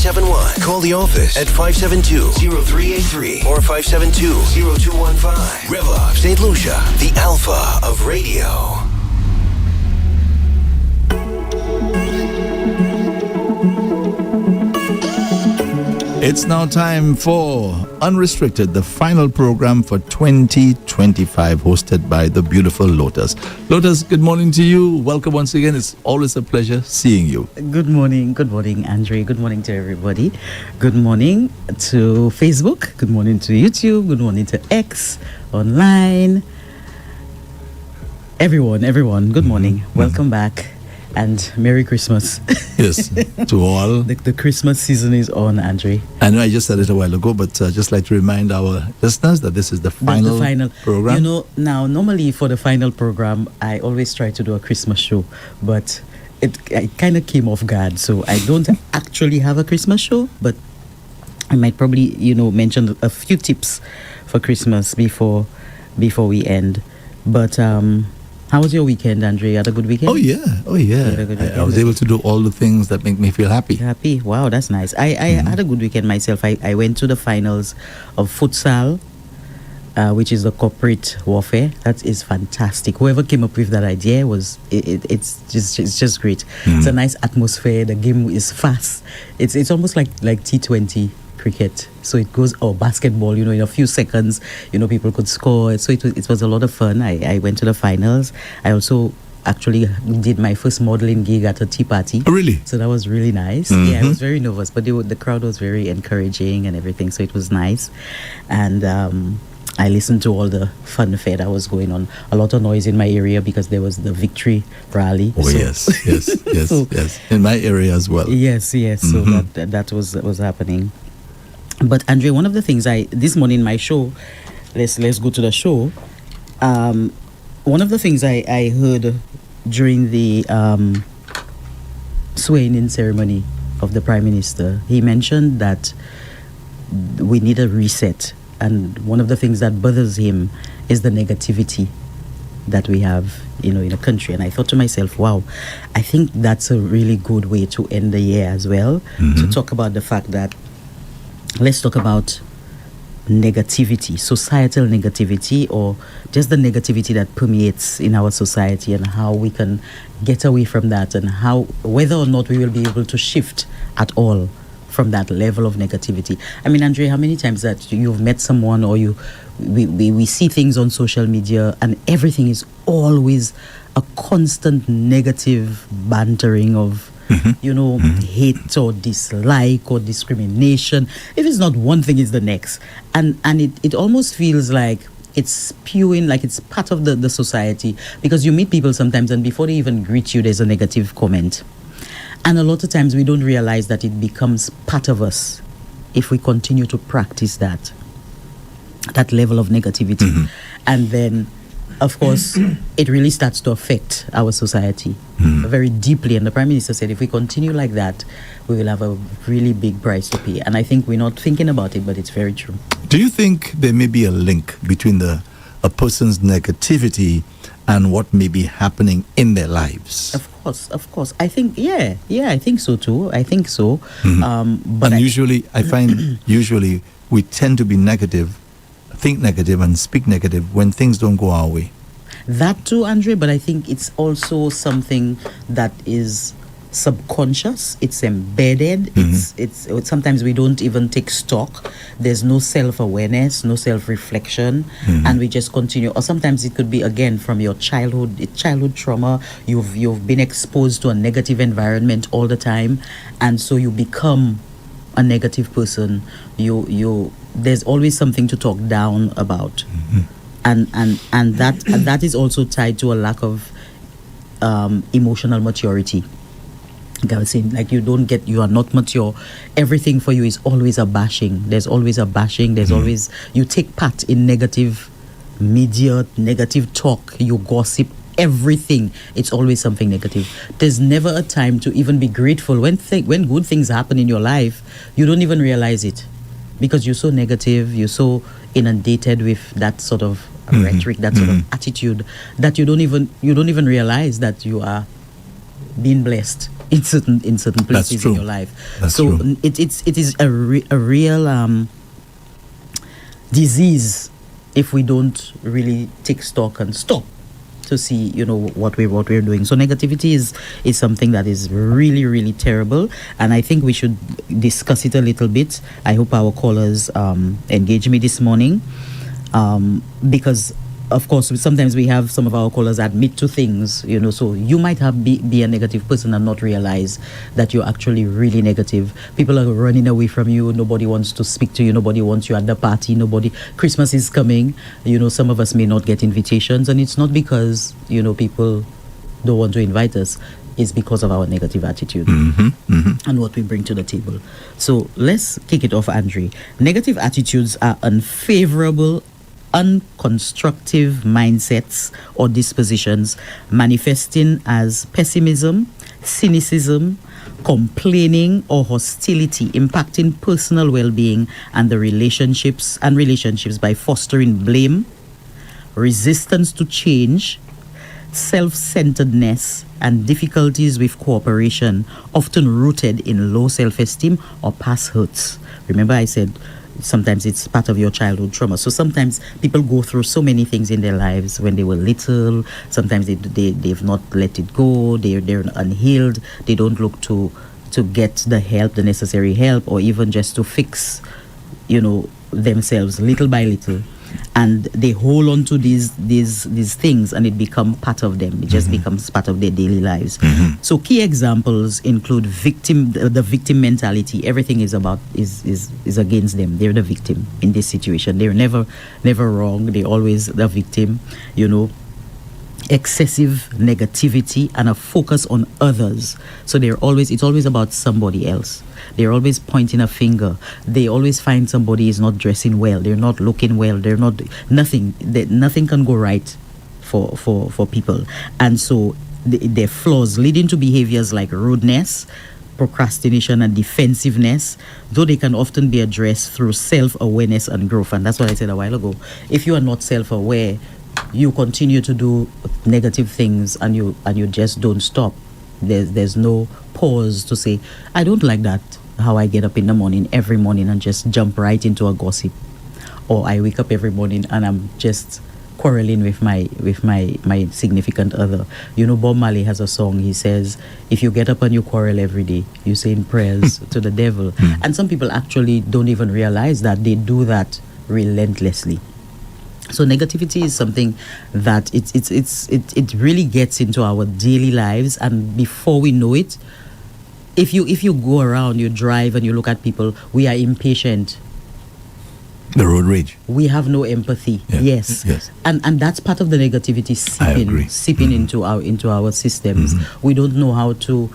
971. Call the office at 572-0383 or 572-0215. Rev-Up St. Lucia, the alpha of radio. It's now time for Unrestricted, the final program for 2025, hosted by the beautiful Lotus. Lotus, good morning to you. Welcome once again. It's always a pleasure seeing you. Good morning, Andre. Good morning to everybody. Good morning to Facebook. Good morning to YouTube. Good morning to X, online. Everyone, good morning. Welcome back. And Merry Christmas. Yes, to all. The Christmas season is on, Andre. I know I just said it a while ago, but just like to remind our listeners that this is the final program. You know, now, normally for the final program, I always try to do a Christmas show, but it kind of came off guard. So I don't actually have a Christmas show, but I might probably, mention a few tips for Christmas before we end. But how was your weekend, Andre? You had a good weekend? Oh yeah. I was able to do all the things that make me feel happy. Happy? Wow, that's nice. I had a good weekend myself. I went to the finals of futsal, which is the corporate warfare. That is fantastic. Whoever came up with that idea it's just great. It's a nice atmosphere. The game is fast. It's almost like T20 cricket. So it goes, or basketball, in a few seconds, people could score. So it was a lot of fun. I went to the finals. I also actually did my first modeling gig at a tea party. Oh, really? So that was really nice. Mm-hmm. Yeah, I was very nervous, but the crowd was very encouraging and everything. So it was nice. And I listened to all the funfair that was going on. A lot of noise in my area because there was the victory rally. Oh, so, yes. So, yes. In my area as well. Yes. Mm-hmm. So that was happening. But Andre, one of the things this morning in my show, let's go to the show. One of the things I heard during the swearing-in ceremony of the Prime Minister, he mentioned that we need a reset. And one of the things that bothers him is the negativity that we have, in a country. And I thought to myself, wow, I think that's a really good way to end the year as well, to talk about the fact that let's talk about negativity, societal negativity, or just the negativity that permeates in our society, and how we can get away from that, and whether or not we will be able to shift at all from that level of negativity. I mean, Andre, how many times that you've met someone, or we see things on social media, and everything is always a constant negative bantering of hate or dislike or discrimination. If it's not one thing, it's the next. And it almost feels like it's spewing, like it's part of the society, because you meet people sometimes and before they even greet you, there's a negative comment. And a lot of times we don't realize that it becomes part of us if we continue to practice that level of negativity. And then, of course, it really starts to affect our society very deeply. And the Prime Minister said if we continue like that, we will have a really big price to pay. And I think we're not thinking about it, but it's very true. Do you think there may be a link between a person's negativity and what may be happening in their lives? Of course. I think, I think so too. I think so. But usually, I find we tend to be negative, think negative and speak negative when things don't go our way. That too, Andre, but I think it's also something that is subconscious. It's embedded. It's sometimes we don't even take stock. There's no self-awareness, no self-reflection, and we just continue. Or sometimes it could be, again, from your childhood trauma. You've been exposed to a negative environment all the time, and so you become a negative person. There's always something to talk down about, and that is also tied to a lack of emotional maturity. Like I was saying, like you are not mature. Everything for you is always a bashing. There's always a bashing. There's always, you take part in negative media, negative talk, you gossip, everything. It's always something negative. There's never a time to even be grateful. When good things happen in your life, you don't even realize it, because you're so negative, you're so inundated with that sort of rhetoric, that sort of attitude, that you don't even realize that you are being blessed in certain places in your life. That's so true. it is a real disease if we don't really take stock and stop to see, what we're doing. So negativity is something that is really, really terrible, and I think we should discuss it a little bit. I hope our callers engage me this morning, because of course sometimes we have some of our callers admit to things, so you might be a negative person and not realize that you're actually really negative. People are running away from you, nobody wants to speak to you, nobody wants you at the party, Christmas is coming, some of us may not get invitations, and it's not because people don't want to invite us. It's because of our negative attitude and what we bring to the table. So let's kick it off, Andre. Negative attitudes are unfavorable, unconstructive mindsets or dispositions manifesting as pessimism, cynicism, complaining, or hostility, impacting personal well-being and the relationships by fostering blame, resistance to change, self-centeredness, and difficulties with cooperation, often rooted in low self-esteem or past hurts. Remember, I said sometimes it's part of your childhood trauma. So sometimes people go through so many things in their lives when they were little. Sometimes they've not let it go. They're unhealed. They don't look to get the necessary help, or even just to fix, themselves little by little. And they hold on to these things, and it becomes part of them. It just becomes part of their daily lives. So key examples include the victim mentality. Everything is against them. They're the victim in this situation. They're never wrong. They're always the victim. Excessive negativity and a focus on others. So it's always about somebody else. They're always pointing a finger. They always find somebody is not dressing well. They're not looking well. They're not nothing. Nothing can go right for people. And so their flaws leading to behaviors like rudeness, procrastination, and defensiveness, though they can often be addressed through self-awareness and growth. And that's what I said a while ago. If you are not self-aware, you continue to do negative things, and you just don't stop. There's no pause to say, I don't like that, how I get up in the morning every morning and just jump right into a gossip, or I wake up every morning and I'm just quarreling with my significant other. Bob Marley has a song. He says, if you get up and you quarrel every day, you saying prayers to the devil. And some people actually don't even realize that they do that relentlessly. So negativity is something that it really gets into our daily lives, and before we know it, if you go around, you drive and you look at people, we are impatient. The road rage. We have no empathy. Yeah. Yes. And that's part of the negativity seeping into our systems. We don't know how to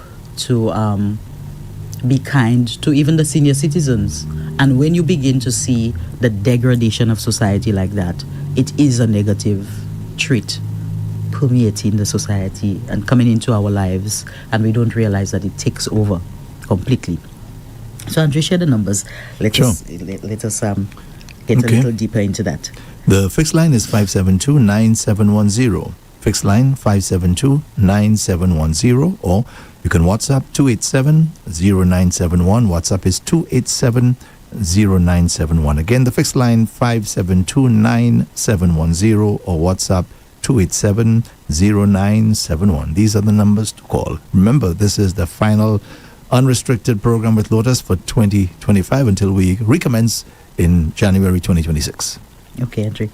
be kind to even the senior citizens. And when you begin to see the degradation of society like that, it is a negative trait permeating the society and coming into our lives, and we don't realize that it takes over completely. So Andre, share the numbers. Let us get a little deeper into that. The fixed line is 572-9710. Fixed line 572-9710, or you can WhatsApp 287-0971. WhatsApp is 287-0971. Again, the fixed line 572-9710, or WhatsApp 287-0971. These are the numbers to call. Remember, this is the final unrestricted program with Lotus for 2025 until we recommence in January 2026. Okay, Andre.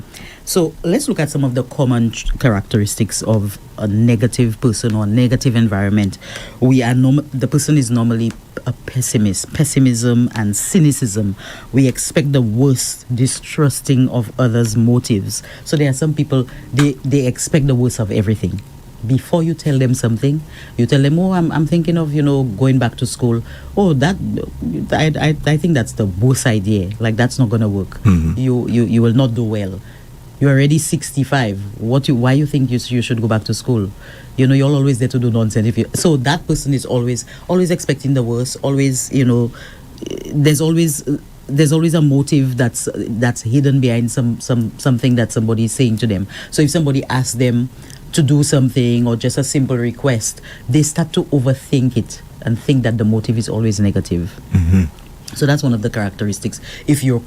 So let's look at some of the common characteristics of a negative person or a negative environment. The person is normally a pessimist. Pessimism and cynicism. We expect the worst, distrusting of others' motives. So there are some people, they expect the worst of everything. Before you tell them something, you tell them, I'm thinking of, going back to school. Oh, I think that's the worst idea. Like, that's not going to work. You will not do well. You're already 65. Why you think you should go back to school? You're always there to do nonsense. So that person is always expecting the worst. Always, there's always a motive that's hidden behind something that somebody is saying to them. So if somebody asks them to do something or just a simple request, they start to overthink it. and think that the motive is always negative. So that's one of the characteristics. If you're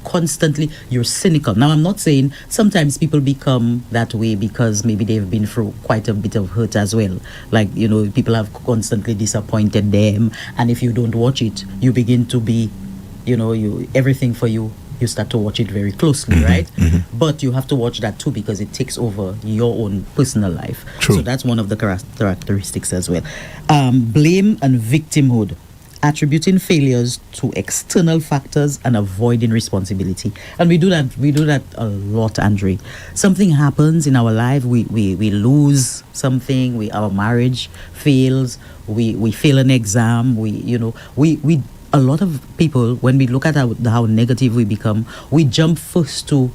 cynical. Now, I'm not saying sometimes people become that way because maybe they've been through quite a bit of hurt as well. Like, people have constantly disappointed them. And if you don't watch it, you begin to be, everything for you, you start to watch it very closely, right? But you have to watch that too because it takes over your own personal life. True. So that's one of the characteristics as well. Blame and victimhood. Attributing failures to external factors and avoiding responsibility. And we do that a lot, Andre. Something happens in our life, we lose something, our marriage fails, we fail an exam, a lot of people, when we look at how negative we become, we jump first to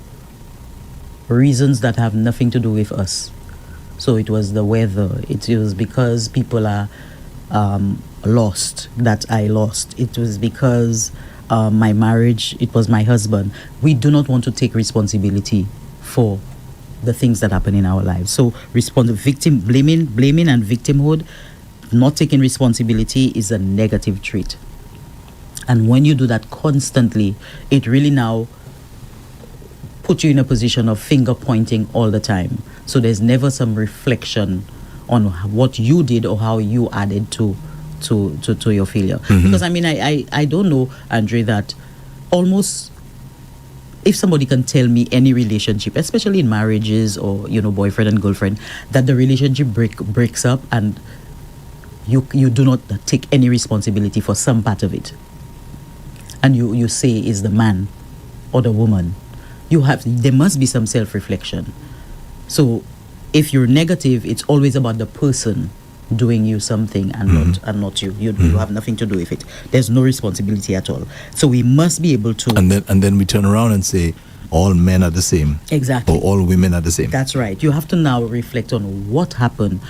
reasons that have nothing to do with us. So it was the weather, it was because people are lost that I lost. It was because my marriage, it was my husband. We do not want to take responsibility for the things that happen in our lives. So blaming and victimhood, not taking responsibility is a negative trait. And when you do that constantly, it really now puts you in a position of finger pointing all the time. So there's never some reflection on what you did or how you added to your failure. Because I don't know, Andre, that almost if somebody can tell me any relationship, especially in marriages or boyfriend and girlfriend, that the relationship breaks up and you do not take any responsibility for some part of it, and you say is the man or the woman, there must be some self-reflection. So if you're negative, it's always about the person doing you something and not you. You have nothing to do with it. There's no responsibility at all. So we must be able to. And then we turn around and say all men are the same. Exactly. Or all women are the same. That's right. You have to now reflect on what happened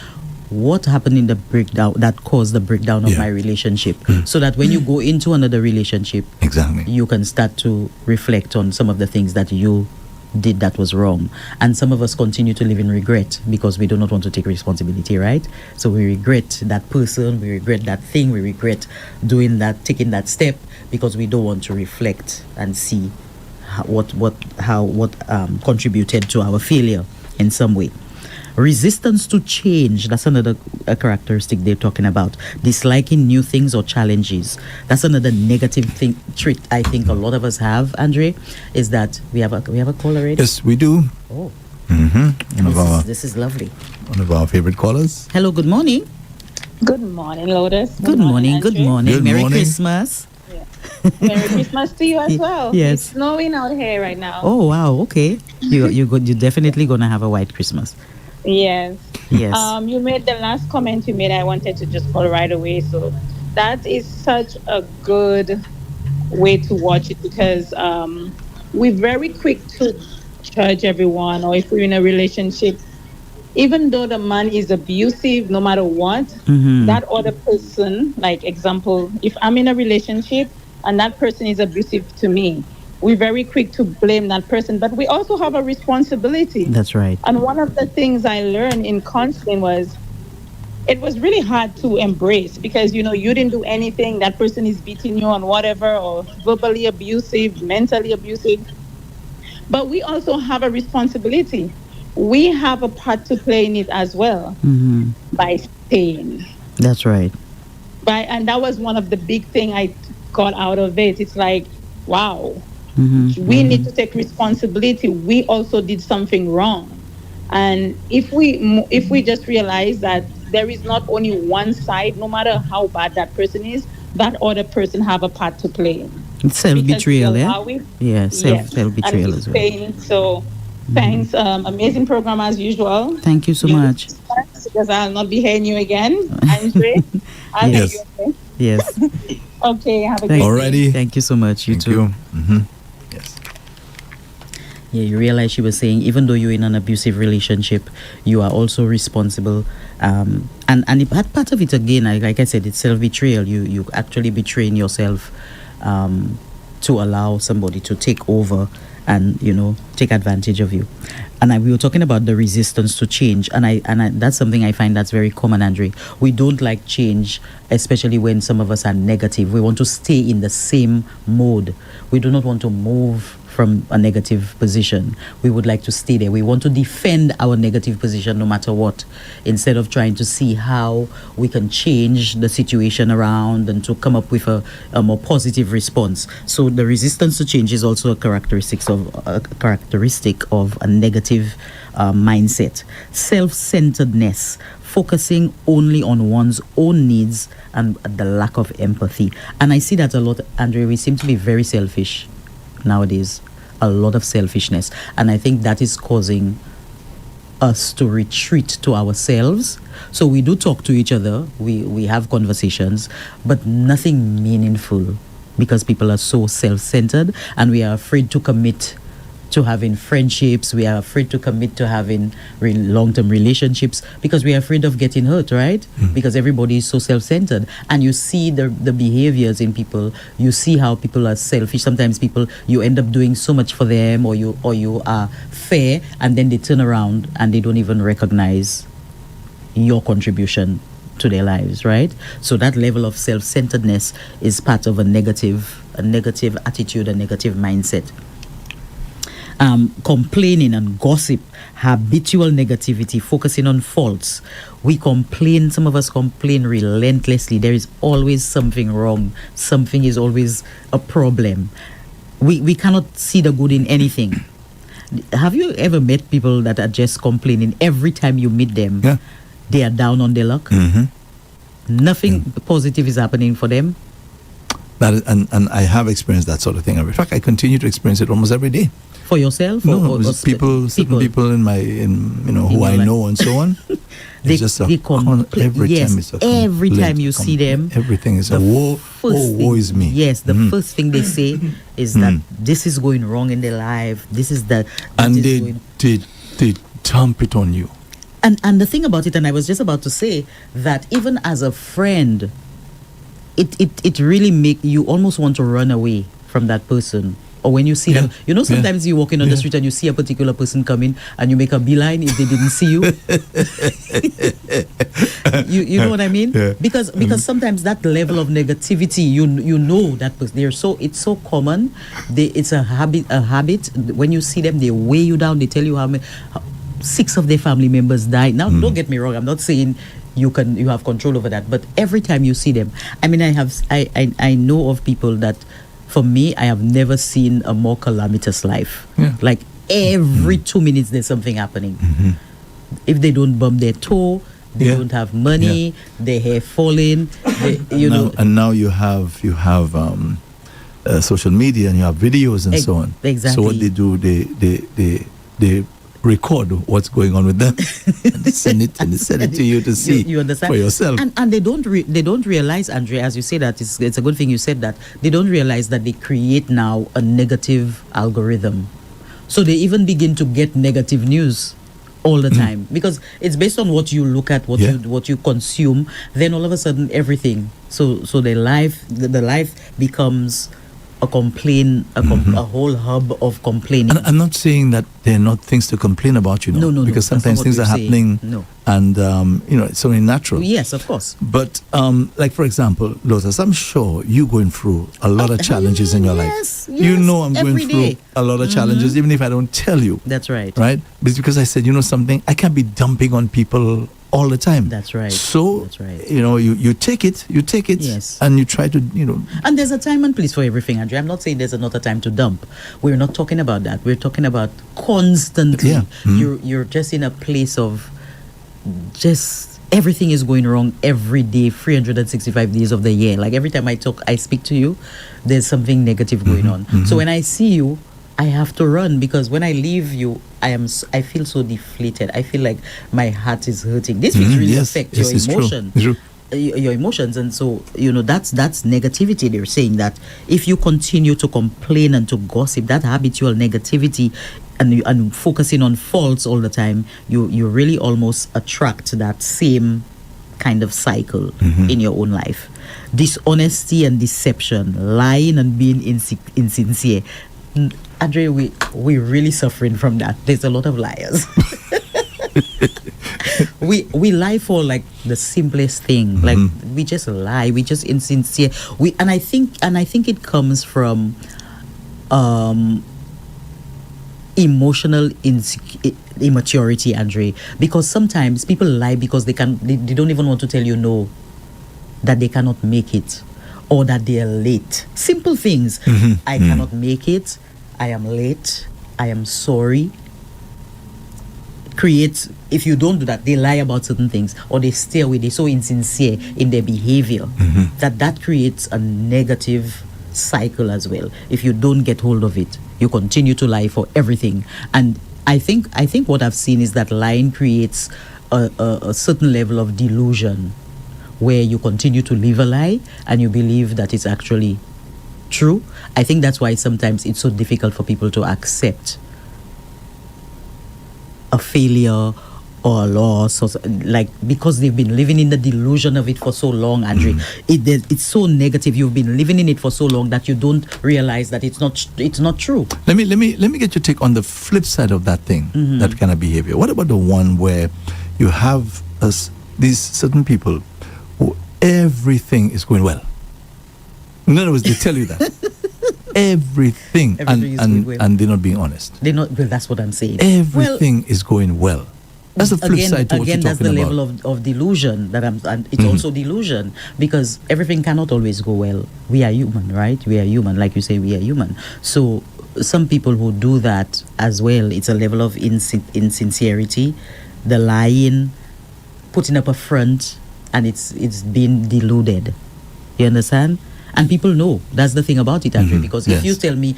in the breakdown that caused the breakdown of my relationship, so that when you go into another relationship, exactly, you can start to reflect on some of the things that you did that was wrong. And some of us continue to live in regret because we do not want to take responsibility, right? So we regret that person, we regret that thing, we regret taking that step because we don't want to reflect and see what contributed to our failure in some way. Resistance to change, that's another characteristic they're talking about. Disliking new things or challenges. That's another negative trait I think a lot of us have, Andre, is that we have a caller already? Yes, we do. Oh. This is lovely. One of our favorite callers. Hello, good morning. Good morning, Lotus. Good morning. Good Merry morning. Christmas. Yeah. Merry Christmas to you as well. Yes. It's snowing out here right now. Oh, wow. Okay. You're definitely going to have a white Christmas. Yes. You made the last comment you made. I wanted to just call right away. So that is such a good way to watch it because we're very quick to judge everyone, or if we're in a relationship, even though the man is abusive, no matter what, that other person, like example, if I'm in a relationship and that person is abusive to me, we're very quick to blame that person, but we also have a responsibility. That's right. And one of the things I learned in counseling was it was really hard to embrace because, you didn't do anything. That person is beating you on whatever, or verbally abusive, mentally abusive. But we also have a responsibility. We have a part to play in it as well by staying. That's right. And that was one of the big things I got out of it. It's like, wow. We need to take responsibility. We also did something wrong, and if we just realize that there is not only one side, no matter how bad that person is, that other person have a part to play. It's self-betrayal, self-betrayal as well. So, thanks. Amazing program as usual. Thank you so much. Because I'll not be hearing you again, Andre. I'll hear you again. Yes. Okay. Have a great day. Thank you so much. Thank you. Yes. Yeah, you realize she was saying even though you're in an abusive relationship, you are also responsible. And part of it again, like I said, it's self-betrayal. You actually betraying yourself to allow somebody to take over and take advantage of you. And we were talking about the resistance to change, and I that's something I find that's very common, Andre. We don't like change, especially when some of us are negative. We want to stay in the same mode. We do not want to move from a negative position. We would like to stay there. We want to defend our negative position no matter what, instead of trying to see how we can change the situation around and to come up with a more positive response. So the resistance to change is also a characteristic of a negative mindset. Self-centeredness, focusing only on one's own needs, and the lack of empathy. And I see that a lot, Andre. We seem to be very selfish nowadays, a lot of selfishness, and I think that is causing us to retreat to ourselves. So we do talk to each other, we have conversations, but nothing meaningful, because people are so self-centered, and we are afraid to commit to having friendships. We are afraid to commit to having long-term relationships, because we are afraid of getting hurt, right? Because everybody is so self-centered, and you see the behaviors in people. You see how people are selfish. Sometimes people, you end up doing so much for them, or you are fair, and then they turn around and they don't even recognize your contribution to their lives, right? So that level of self-centeredness is part of a negative attitude, a negative mindset. Complaining and gossip, habitual negativity, focusing on faults. We complain, some of us complain relentlessly. There is always something wrong. Something is always a problem. We cannot see the good in anything. Have you ever met people that are just complaining every time you meet them? Yeah. They are down on their luck. Nothing positive is happening for them. That is, and I have experienced that sort of thing. In fact, I continue to experience it almost every day. For yourself? No, certain people who I know and so on. It's just every time it's a every time you see them, everything is a woe is me. Yes, the first thing they say is that this is going wrong in their life. This is that, and they dump it on you. And the thing about it, and I was just about to say that even as a friend, it really make you almost want to run away from that person. Or when you see them, sometimes you're walking on the street and you see a particular person coming and you make a beeline if they didn't see you. you know what I mean? Yeah. Because sometimes that level of negativity, you know that person. It's so common. It's a habit. When you see them, they weigh you down. They tell you how 6 of their family members died. Now, don't get me wrong. I'm not saying you have control over that, but every time you see them, I mean, I know of people that. For me, I have never seen a more calamitous life. Yeah. Like every 2 minutes, there's something happening. If they don't bump their toe, they don't have money, their hair falling. And now you have social media and you have videos and so on. Exactly. So what they do, they record what's going on with them and send it to you to see you understand? For yourself. And they don't realize, Andre, as you say that, it's a good thing you said that. They don't realize that they create now a negative algorithm. So they even begin to get negative news all the time, because it's based on what you look at, what you consume. Then all of a sudden everything. So the life becomes a whole hub of complaining. And I'm not saying that there are not things to complain about, No. because sometimes things are happening, and it's only natural. Yes, of course. But like for example, Lotus, I'm sure you're going through a lot of challenges in your life. Yes, I'm going through day. a lot of challenges, even if I don't tell you. That's right. Right? But it's because I said, something, I can't be dumping on people all the time. That's right. So, That's right. you take it, Yes. and you try to, And there's a time and place for everything, Andrea. I'm not saying there's not a time to dump. We're not talking about that. We're talking about constantly. Yeah. You're just in a place of just everything is going wrong every day, 365 days of the year. Like every time I speak to you, there's something negative going on. So when I see you, I have to run, because when I leave you, I feel so deflated. I feel like my heart is hurting. These things really affect your emotion. It's true. Your emotions, and so that's negativity. They're saying that if you continue to complain and to gossip, that habitual negativity, and focusing on faults all the time, you really almost attract that same kind of cycle in your own life. Dishonesty and deception, lying and being insincere. Andre, we're really suffering from that. There's a lot of liars. we lie for like the simplest thing. Like we just lie. We just insincere. And I think it comes from emotional immaturity, Andre. Because sometimes people lie because they don't even want to tell you no, that they cannot make it, or that they are late. Simple things. I cannot make it. I am late. I am sorry. If you don't do that, they lie about certain things, or they stay away. They're so insincere in their behavior that creates a negative cycle as well. If you don't get hold of it, you continue to lie for everything. And I think what I've seen is that lying creates a certain level of delusion, where you continue to live a lie and you believe that it's actually true. I think that's why sometimes it's so difficult for people to accept a failure or a loss, or like, because they've been living in the delusion of it for so long, Andre. It's so negative. You've been living in it for so long that you don't realize that it's not true. Let me get your take on the flip side of that thing, that kind of behavior. What about the one where you have these certain people who everything is going well? In other words, they tell you that everything and they're not being honest. They're not. Well, that's what I'm saying. Everything is going well. That's the flip side to what you're talking about. Again, that's the level of delusion that and it's also delusion, because everything cannot always go well. We are human, right? We are human. Like you say, we are human. So some people who do that as well, it's a level of insincerity, the lying, putting up a front, and it's being deluded. You understand? And people know. That's the thing about it, Andre. Because if you tell me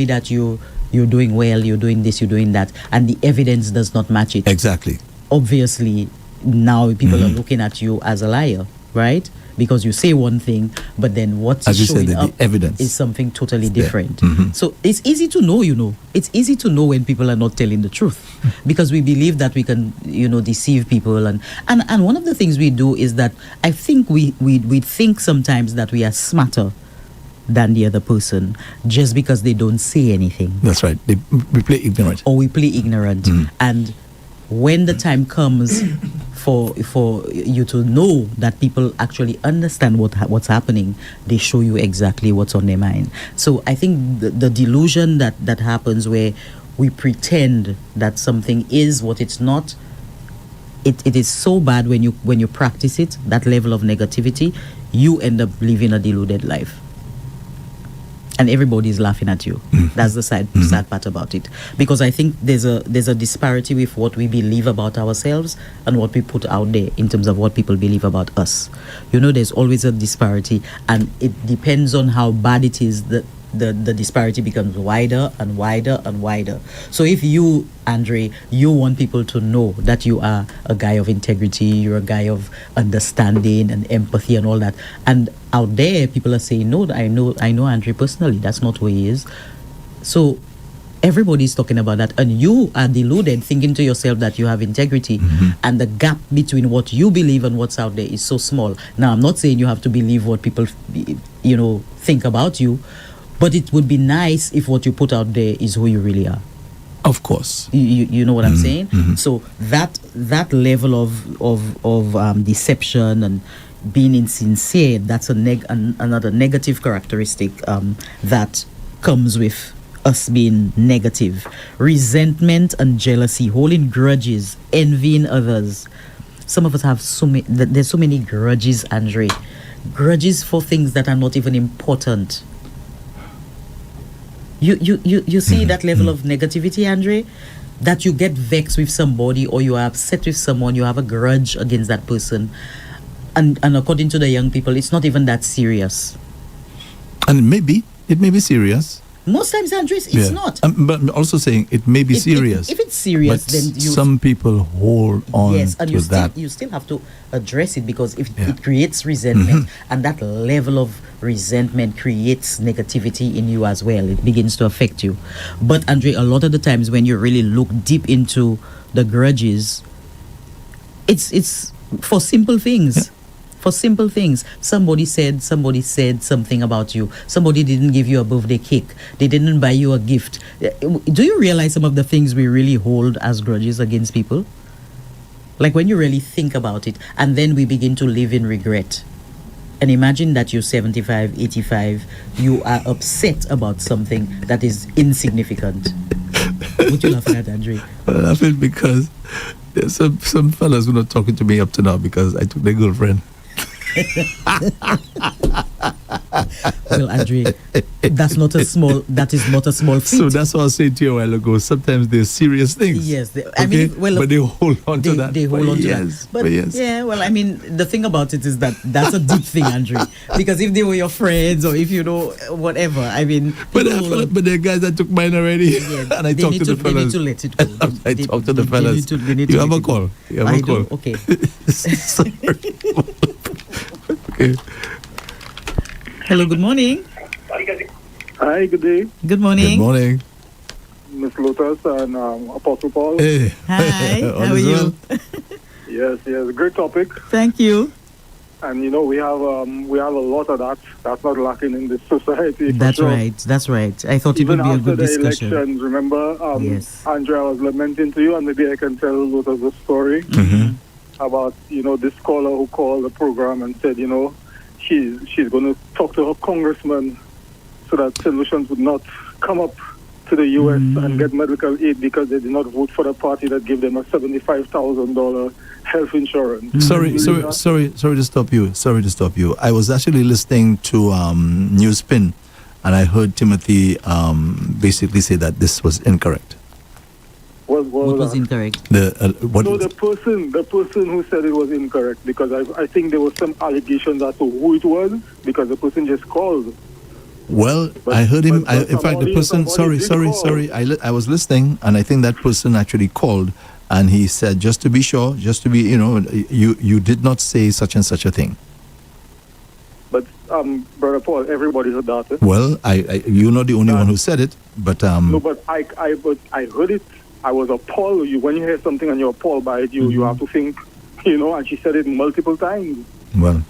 that you're doing well, you're doing this, you're doing that, and the evidence does not match it, exactly, obviously now people are looking at you as a liar, right? Because you say one thing, but then what's showing up the evidence is something totally different. So it's easy to know, it's easy to know when people are not telling the truth, because we believe that we can, deceive people. And one of the things we do is that I think we think sometimes that we are smarter than the other person just because they don't say anything. That's right. We play ignorant. Or we play ignorant. And when the time comes for you to know that people actually understand what's happening, they show you exactly what's on their mind. So I think the delusion that happens, where we pretend that something is what it's not, it is so bad when you practice it, that level of negativity, you end up living a deluded life. And everybody's laughing at you. That's the sad part about it. Because I think there's a disparity with what we believe about ourselves and what we put out there in terms of what people believe about us. There's always a disparity, and it depends on how bad it is that the disparity becomes wider and wider and wider. So if you, Andre, you want people to know that you are a guy of integrity, you're a guy of understanding and empathy and all that, and out there people are saying, no, I know Andre personally, that's not who he is. So everybody's talking about that, and you are deluded, thinking to yourself that you have integrity, and the gap between what you believe and what's out there is so small. Now, I'm not saying you have to believe what people think about you, but it would be nice if what you put out there is who you really are. Of course. You know what I'm saying? So that level of deception and being insincere, that's another negative characteristic that comes with us being negative. Resentment and jealousy, holding grudges, envying others. Some of us have there's so many grudges, Andre. Grudges for things that are not even important. You see that level of negativity, Andre, that you get vexed with somebody, or you are upset with someone, you have a grudge against that person, and according to the young people, it's not even that serious. And it may be serious. Most times, Andre, it's not. But I'm also saying it may be serious. If it's serious, but then some people hold on to that. You still have to address it, because if it creates resentment, and that level of resentment creates negativity in you as well. It begins to affect you. But Andre, a lot of the times when you really look deep into the grudges, it's for simple things. for simple things. Somebody said something about you. Somebody didn't give you a birthday cake. They didn't buy you a gift. Do you realize some of the things we really hold as grudges against people? Like when you really think about it, and then we begin to live in regret. And imagine that you're 75, 85, you are upset about something that is insignificant. What you laughing at, Andre? I'm laughing because there's some fellas who are not talking to me up to now because I took their girlfriend. Well, Andre, that is not a small feat. So that's what I was saying to you a while ago. Sometimes they're serious things. Yes, but they hold on to that. They hold on to that. But yes. Yeah, well, I mean, the thing about it is that's a deep thing, Andre. Because if they were your friends or if you know whatever, I mean. But there are guys that took mine already, and I talked to the fellas. They need to let it go. I talked to the fellas. You have a call. You have a call. Okay. Sorry. Okay. Hello, good morning. Hi, good day. Good morning. Good morning. Miss Lotus and Apostle Paul. Hey. Hi, how are you? Yes, great topic. Thank you. And we have a lot of that. That's not lacking in this society. That's sure. right. That's right. I thought Even it would be a after good the discussion. elections, remember, Yes. Andrea, I was lamenting to you, and maybe I can tell Lotus a story about this caller who called the program and said, she's going to talk to her congressman so that solutions would not come up to the U.S. and get medical aid because they did not vote for the party that gave them a $75,000 health insurance. Sorry to stop you. I was actually listening to Newspin, and I heard Timothy basically say that this was incorrect. What was incorrect? The person who said it was incorrect, because I think there was some allegations as to who it was, because the person just called. Well, I heard him. In fact, the person. Sorry. I was listening, and I think that person actually called, and he said, just to be sure, you did not say such and such a thing. But Brother Paul, everybody heard that. Well, you're not the only one who said it, but no, but I heard it. I was appalled. When you hear something and you're appalled by it, you have to think, and she said it multiple times. Well,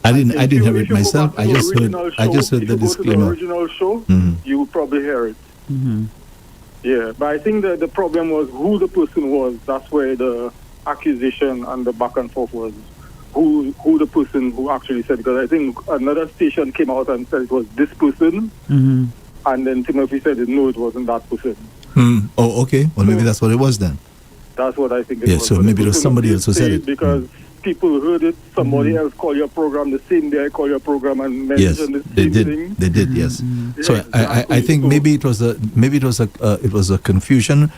I didn't hear it myself. I just heard the disclaimer. If you go to the original show, you would probably hear it. Yeah, but I think that the problem was who the person was. That's where the accusation and the back and forth was. Who the person who actually said, because I think another station came out and said it was this person, and then Timothy said no, it wasn't that person. Oh, okay. Well, maybe that's what it was then. That's what I think it was. Yeah, so maybe there was somebody else who said it. Because people heard it, somebody else called your program the same day I called your program and mentioned the same thing. They did, yes. So Exactly. I think maybe it was a confusion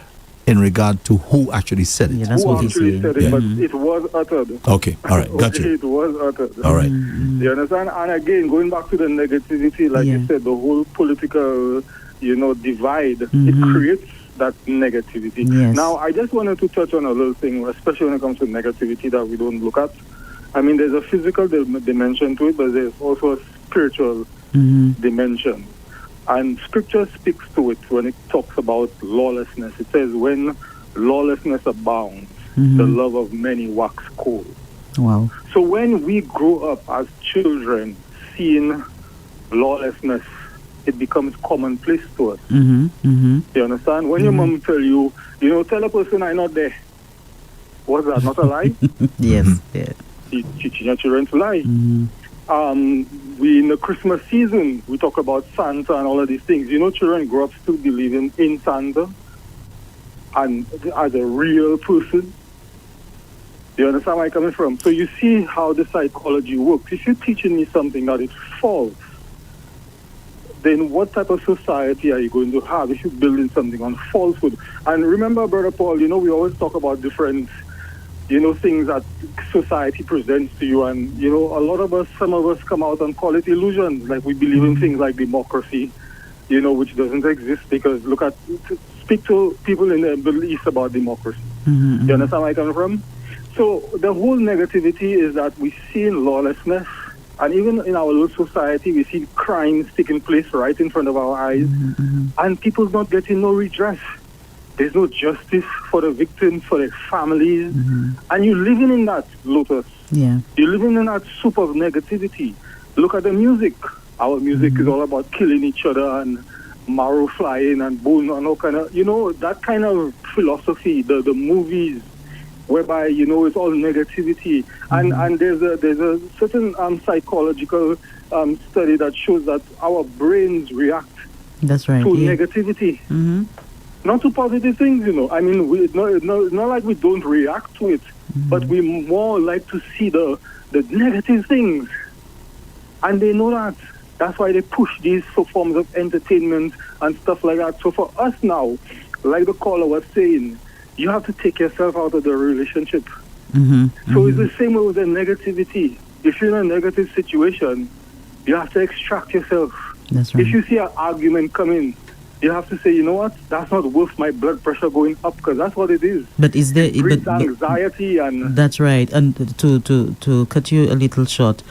in regard to who actually said it. Yeah, that's who what he's actually saying. said it, but it was uttered. Okay, all right, got you. It was uttered. All right. You understand? And again, going back to the negativity, like you said, the whole political, divide, it creates that negativity. Yes. Now, I just wanted to touch on a little thing, especially when it comes to negativity that we don't look at. I mean, there's a physical dimension to it, but there's also a spiritual dimension. And Scripture speaks to it when it talks about lawlessness. It says, when lawlessness abounds, the love of many wax cold. Wow. So when we grow up as children seeing lawlessness, it becomes commonplace to us. You understand? When your mom tell you, tell a person I'm not there. Was that not a lie? Yes. Yeah. Teaching your children to lie. We in the Christmas season, we talk about Santa and all of these things. Children grow up still believing in Santa and as a real person. You understand where I'm coming from? So you see how the psychology works. If you're teaching me something that is false, then what type of society are you going to have if you're building something on falsehood? And remember, Brother Paul, we always talk about different, things that society presents to you. And, some of us come out and call it illusions. Like we believe in things like democracy, which doesn't exist because speak to people in the Middle East about democracy. You understand where I'm coming from? So the whole negativity is that we see lawlessness. And even in our little society, we see crimes taking place right in front of our eyes, and people's not getting no redress. There's no justice for the victims, for their families, and you're living in that, Lotus. Yeah. You're living in that soup of negativity. Look at the music. Our music is all about killing each other and marrow flying and bone and all kind of, that kind of philosophy. The movies, whereby it's all negativity, and there's a certain psychological study that shows that our brains react That's right. to Yeah. negativity, Mm-hmm. not to positive things. I mean, it's not like we don't react to it, but we more like to see the negative things, and they know that. That's why they push these forms of entertainment and stuff like that. So for us now, like the caller was saying, you have to take yourself out of the relationship. Mm-hmm. So it's the same way with the negativity. If you're in a negative situation, you have to extract yourself. That's right. If you see an argument coming, you have to say, you know what, that's not worth my blood pressure going up, because that's what it is. But is there? It breeds anxiety and... That's right. And to cut you a little short,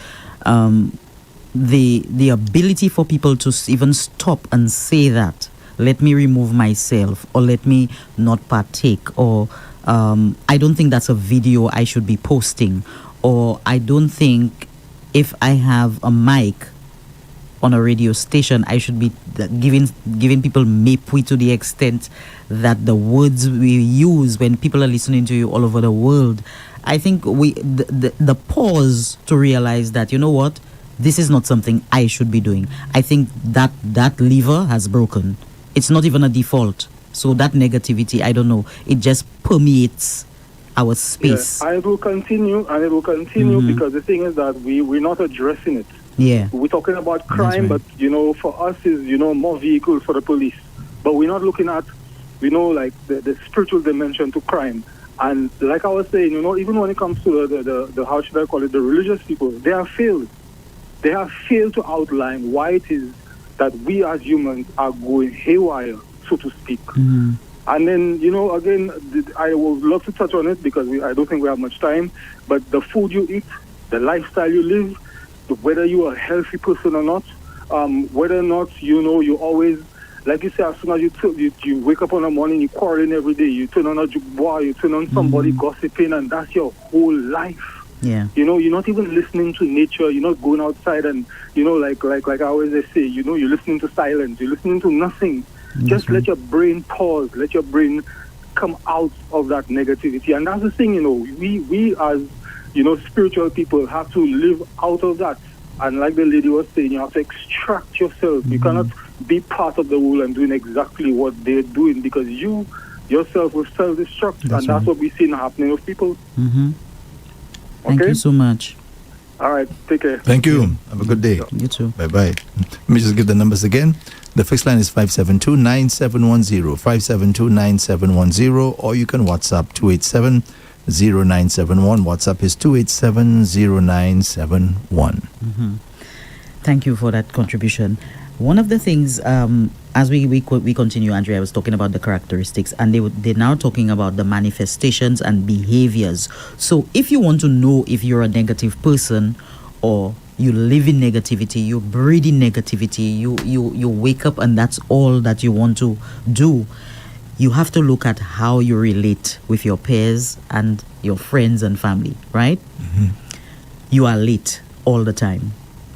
the ability for people to even stop and say that, let me remove myself, or let me not partake, or I don't think that's a video I should be posting, or I don't think if I have a mic on a radio station I should be giving people mapui to the extent that the words we use when people are listening to you all over the world. I think the pause to realize that, you know what, this is not something I should be doing. I think that lever has broken. It's not even a default. So that negativity, I don't know, it just permeates our space. Yeah, and it will continue, because the thing is that we're not addressing it. Yeah. We're talking about crime, right. but, for us is, more vehicles for the police. But we're not looking at, like the spiritual dimension to crime. And like I was saying, even when it comes to the how should I call it, the religious people, they have failed. They have failed to outline why it is that we as humans are going haywire, so to speak. Mm-hmm. And then, again, I would love to touch on it because I don't think we have much time, but the food you eat, the lifestyle you live, whether you are a healthy person or not, whether or not, you always, like you say, as soon as you wake up in the morning, you quarreling every day, you turn on a jukebox, you turn on somebody gossiping, and that's your whole life. Yeah. You're not even listening to nature. You're not going outside and, like I always say, you're listening to silence. You're listening to nothing. Just let your brain pause. Let your brain come out of that negativity. And that's the thing, we as, spiritual people have to live out of that. And like the lady was saying, you have to extract yourself. You cannot be part of the rule and doing exactly what they're doing, because you yourself will self-destruct. That's That's what we've seen happening with people. Mm-hmm. Thank Okay? you so much. All right, take care. Thank you. Have a good day. You too. Bye-bye. Let me just give the numbers again. The fixed line is 572-9710, 572-9710, or you can WhatsApp 287-0971. WhatsApp is 287-0971. Mm-hmm. Thank you for that contribution. One of the things, as we continue, Andrea was talking about the characteristics, and they're now talking about the manifestations and behaviors. So if you want to know if you're a negative person, or you live in negativity, you breathe in negativity, you wake up and that's all that you want to do, you have to look at how you relate with your peers and your friends and family, right? Mm-hmm. You are late all the time.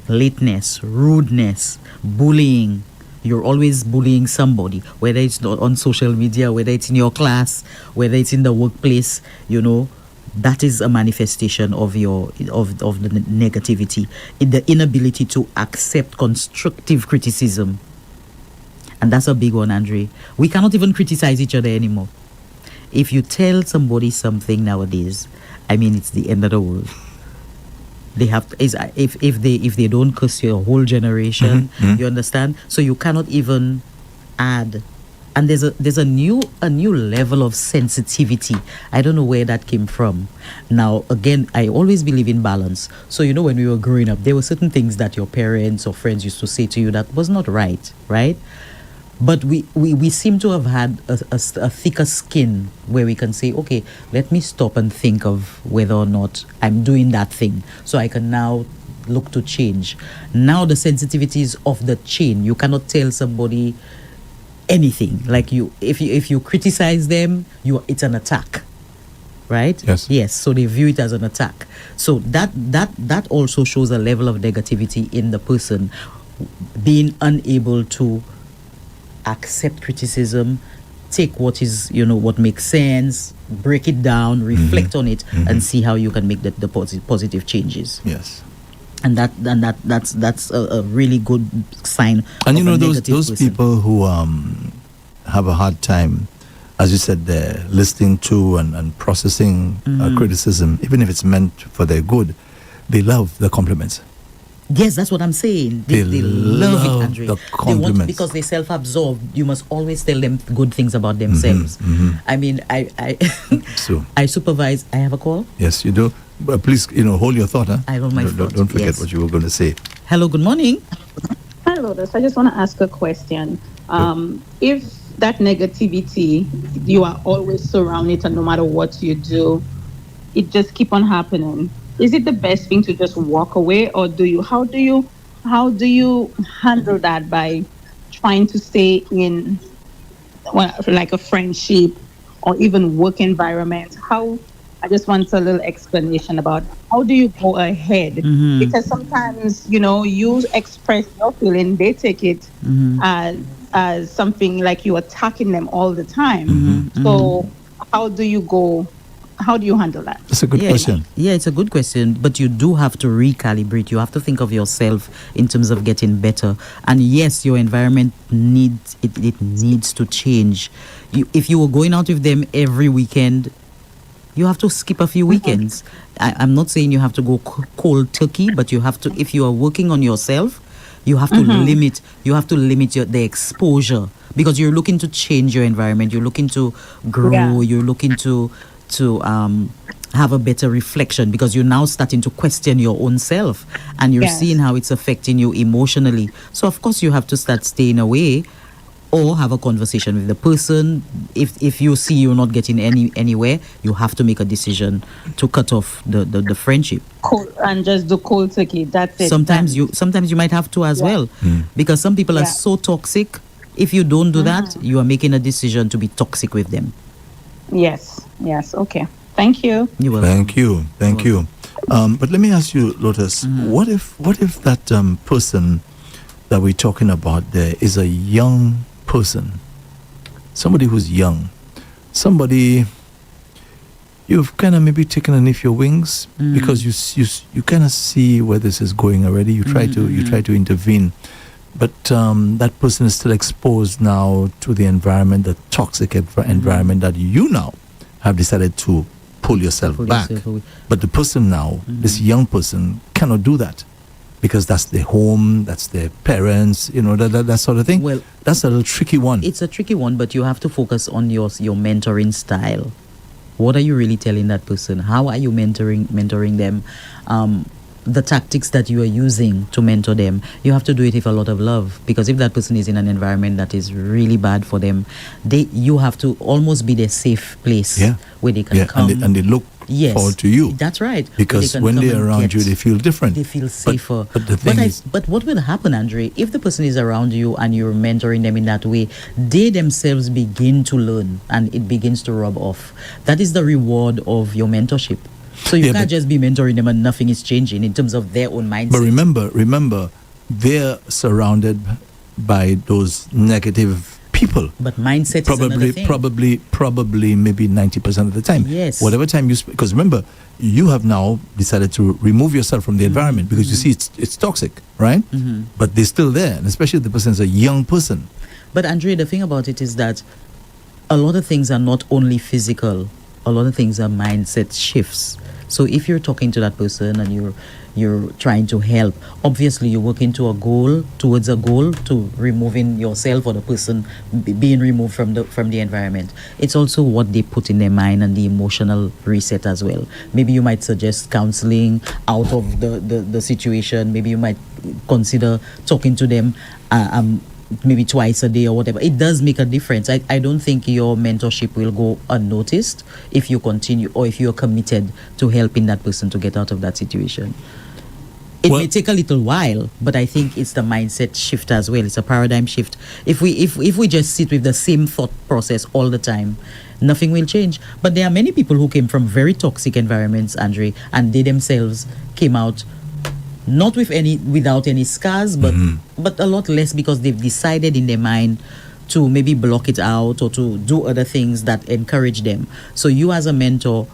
Lateness, rudeness, bullying. You're always bullying somebody, whether it's not on social media, whether it's in your class, whether it's in the workplace. That is a manifestation of the negativity, the inability to accept constructive criticism. And that's a big one, Andre. We cannot even criticize each other anymore. If you tell somebody something nowadays, it's the end of the world. They have to, if they don't curse your whole generation, you understand? So you cannot even add. And there's a new level of sensitivity. I don't know where that came from. Now, again, I always believe in balance. So, when we were growing up, there were certain things that your parents or friends used to say to you that was not right? But we seem to have had a thicker skin where we can say, okay, let me stop and think of whether or not I'm doing that thing, so I can now look to change. Now the sensitivity is off the chain. You cannot tell somebody anything. Like if you criticize them, it's an attack. right? Yes. So they view it as an attack. So that also shows a level of negativity in the person, being unable to accept criticism, take what is, what makes sense, break it down, reflect on it, and see how you can make the positive changes. Yes. And that's a really good sign. And of a those negative person. people who have a hard time, as you said, they're listening to and processing criticism, even if it's meant for their good, they love the compliments. Yes, that's what I'm saying. They love it, Andre. The They want, compliments. because they're self-absorbed. You must always tell them good things about themselves. I mean, I So I supervise. I have a call. yes, you do. But please, hold your thought, huh? I hold my thought, Don't forget yes. what you were going to say. Hello, good morning. Hi, Lotus. I just want to ask a question. If that negativity, you are always surrounded, and no matter what you do, it just keep on happening. Is it the best thing to just walk away, or how do you handle that by trying to stay in, like a friendship or even work environment? I just want a little explanation about how do you go ahead, because sometimes you express your feeling, they take it as something like you attacking them all the time. So how do you handle that? That's a good question. Yeah, it's a good question, but you do have to recalibrate. You have to think of yourself in terms of getting better. And yes, your environment needs to change. If you were going out with them every weekend, you have to skip a few weekends. I'm not saying you have to go cold turkey, but you have to, if you are working on yourself, you have to limit the exposure, because you're looking to change your environment, you're looking to grow, you're looking to have a better reflection, because you're now starting to question your own self, and you're seeing how it's affecting you emotionally. So of course you have to start staying away, or have a conversation with the person. If you see you're not getting anywhere, you have to make a decision to cut off the friendship. And just do cold turkey. That's it. Sometimes you might have to as well, because some people are so toxic. If you don't do that, you are making a decision to be toxic with them. Yes. Okay. Thank you. You're welcome. Thank you. But let me ask you, Lotus, what if that person that we're talking about there is a young person, somebody who's young, somebody you've kind of maybe taken underneath your wings, because you kind of see where this is going already. You try to intervene, but that person is still exposed now to the environment, the toxic environment that you now have decided to pull yourself back. But the person now, this young person, cannot do that, because that's their home, that's their parents, that sort of thing. Well, that's a little tricky one. It's a tricky one, but you have to focus on your mentoring style. What are you really telling that person? How are you mentoring them? The tactics that you are using to mentor them, you have to do it with a lot of love, because if that person is in an environment that is really bad for them, you have to almost be their safe place where they can come. And they look forward to you. That's right. Because when they're around you, they feel different. They feel safer. But the thing is, but what will happen, Andre, if the person is around you and you're mentoring them in that way, they themselves begin to learn and it begins to rub off. That is the reward of your mentorship. So you can't just be mentoring them and nothing is changing in terms of their own mindset. But remember, they're surrounded by those negative people. But mindset is another thing. Probably maybe 90% of the time. Yes. Whatever time you because remember, you have now decided to remove yourself from the environment, because you see it's toxic, right? But they're still there, and especially if the person is a young person. But Andre, the thing about it is that a lot of things are not only physical. A lot of things are mindset shifts. So if you're talking to that person and you're trying to help, obviously you're working towards a goal to removing yourself or the person being removed from the environment. It's also what they put in their mind and the emotional reset as well. Maybe you might suggest counseling out of the situation. Maybe you might consider talking to them maybe twice a day or whatever. It does make a difference. I don't think your mentorship will go unnoticed if you continue, or if you're committed to helping that person to get out of that situation. It may take a little while, but I think it's the mindset shift as well. It's a paradigm shift. If we just sit with the same thought process all the time, nothing will change. But there are many people who came from very toxic environments, Andre, and they themselves came out not without any scars, but a lot less, because they've decided in their mind to maybe block it out or to do other things that encourage them. So you as a mentor,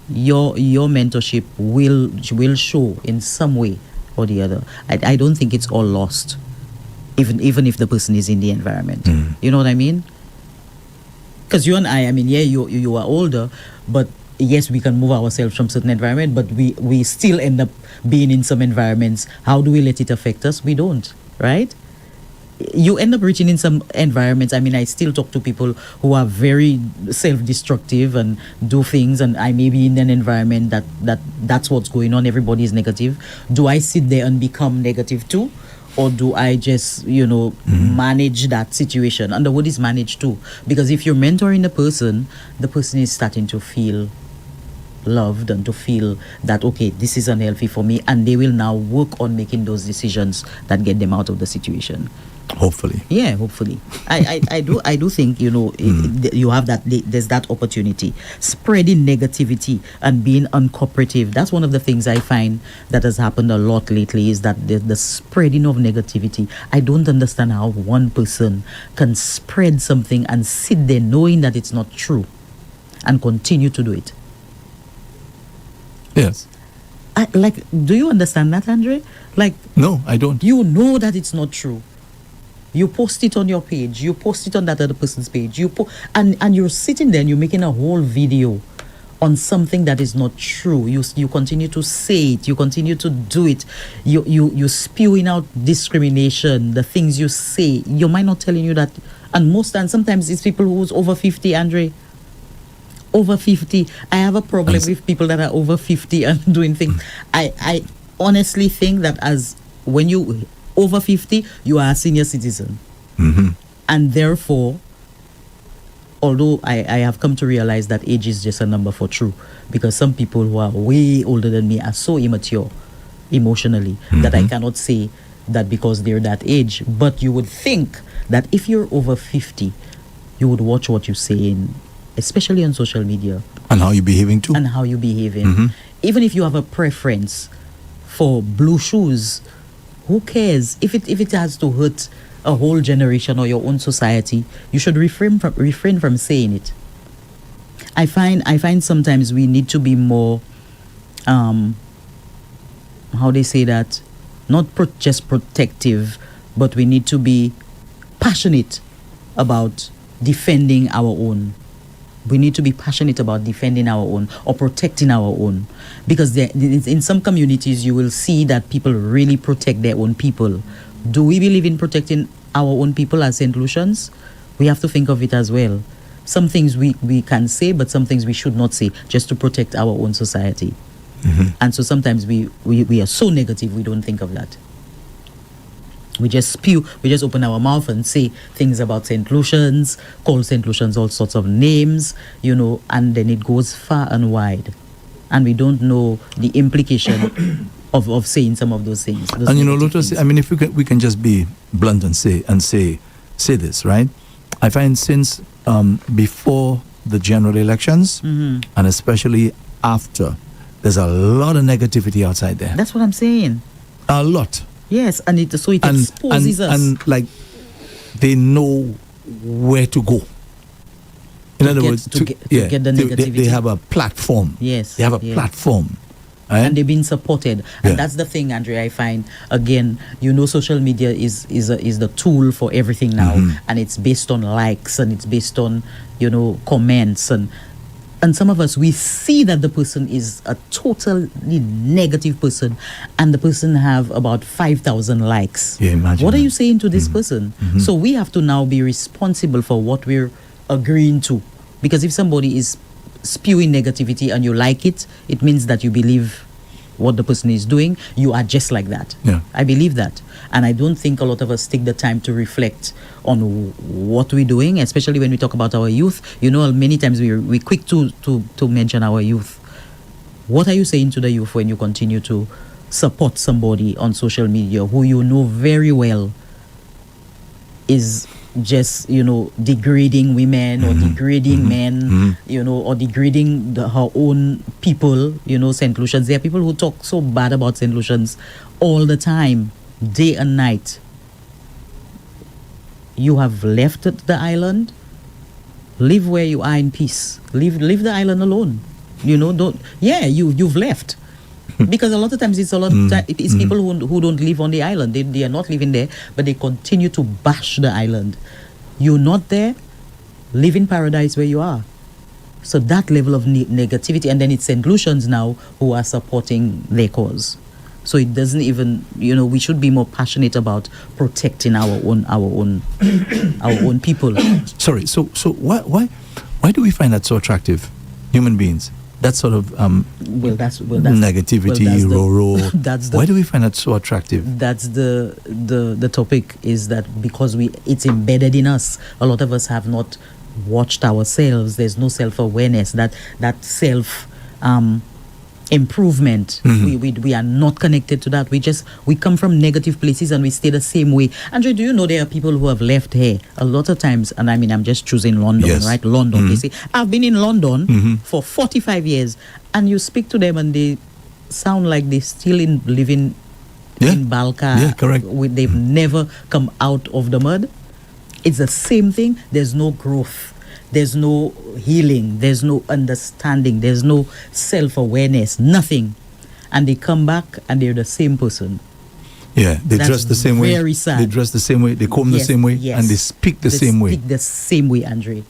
your mentorship will show in some way or the other. I don't think it's all lost, even if the person is in the environment. You know what I mean? Because you and I mean, yeah, you are older, but yes, we can move ourselves from certain environment, but we still end up being in some environments. How do we let it affect us? We don't, right? You end up reaching in some environments. I mean, I still talk to people who are very self-destructive and do things, and I may be in an environment that's what's going on. Everybody is negative. Do I sit there and become negative too? Or do I just, manage that situation? And the word is manage too. Because if you're mentoring the person is starting to feel loved and to feel that, okay, this is unhealthy for me, and they will now work on making those decisions that get them out of the situation. Hopefully. Yeah, hopefully. I do think, you have that, there's that opportunity. Spreading negativity and being uncooperative, that's one of the things I find that has happened a lot lately, is that the spreading of negativity. I don't understand how one person can spread something and sit there knowing that it's not true and continue to do it. Yes. Do you understand that, Andre? No, I don't. You know that it's not true. You post it on your page. You post it on that other person's page. And you're sitting there and you're making a whole video on something that is not true. You continue to say it. You continue to do it. You spewing out discrimination. The things you say, your mind not telling you that. And sometimes it's people who's over 50, Andre. Over 50. I have a problem with people that are over 50 and doing things. I honestly think that when you over 50, you are a senior citizen. And therefore, although I have come to realize that age is just a number for true, because some people who are way older than me are so immature emotionally that I cannot say that because they're that age. But you would think that if you're over 50, you would watch what you say, especially on social media. And how you're behaving too. And how you're behaving. Even if you have a preference for blue shoes, who cares? If it has to hurt a whole generation or your own society, you should refrain from saying it. I find sometimes we need to be more, how they say that, not just protective, but we need to be passionate about defending our own. We need to be passionate about defending our own or protecting our own. Because in some communities, you will see that people really protect their own people. Do we believe in protecting our own people as St. Lucians? We have to think of it as well. Some things we can say, but some things we should not say, just to protect our own society. And so sometimes we are so negative, we don't think of that. We just open our mouth and say things about St. Lucians, call St. Lucians all sorts of names, and then it goes far and wide. And we don't know the implication of saying some of those things. And Lotus, I mean, if we can just be blunt and say this, right? I find since before the general elections, and especially after, there's a lot of negativity outside there. That's what I'm saying. A lot. Yes, and it exposes us. And they know where to go. In other words, to get the negativity. They have a platform. Yes. They have a platform. Right? And they've been supported. And that's the thing, Andre, I find, again, social media is the tool for everything now. And it's based on likes, and it's based on, comments. And some of us, we see that the person is a totally negative person, and the person have about 5,000 likes. Yeah, imagine. What are you saying to this person? So we have to now be responsible for what we're agreeing to. Because if somebody is spewing negativity and you like it, it means that you believe what the person is doing. You are just like that. Yeah. I believe that. And I don't think a lot of us take the time to reflect on what we're doing, especially when we talk about our youth. Many times we're quick to mention our youth. What are you saying to the youth when you continue to support somebody on social media who you know very well is just, degrading women or degrading men, or degrading her own people, St. Lucians. There are people who talk so bad about St. Lucians all the time, day and night. You have left the island. Live where you are in peace. Leave the island alone. You've left. Because a lot of times it's it's people who don't live on the island. They are not living there, but they continue to bash the island. You're not there. Live in paradise where you are. So that level of negativity, and then it's St. Lucians now who are supporting their cause. So it doesn't even, we should be more passionate about protecting our own people. Sorry. So why do we find that so attractive, human beings? That sort of negativity, why do we find that so attractive? That's the topic, is that because it's embedded in us. A lot of us have not watched ourselves. There's no self-awareness, that self improvement. We are not connected to that. We come from negative places and we stay the same way. Andre, do you know there are people who have left here a lot of times, and I'm just choosing London, right? London. They say, I've been in London for 45 years, and you speak to them and they sound like they're still living in Balka. Yeah, correct. They've never come out of the mud. It's the same thing. There's no growth. There's no healing. There's no understanding. There's no self-awareness. Nothing. And they come back and they're the same person. Yeah, they dress the same way. Very sad. They dress the same way. They comb the same way. Yes. And they speak the same way. They speak the same way, Andre.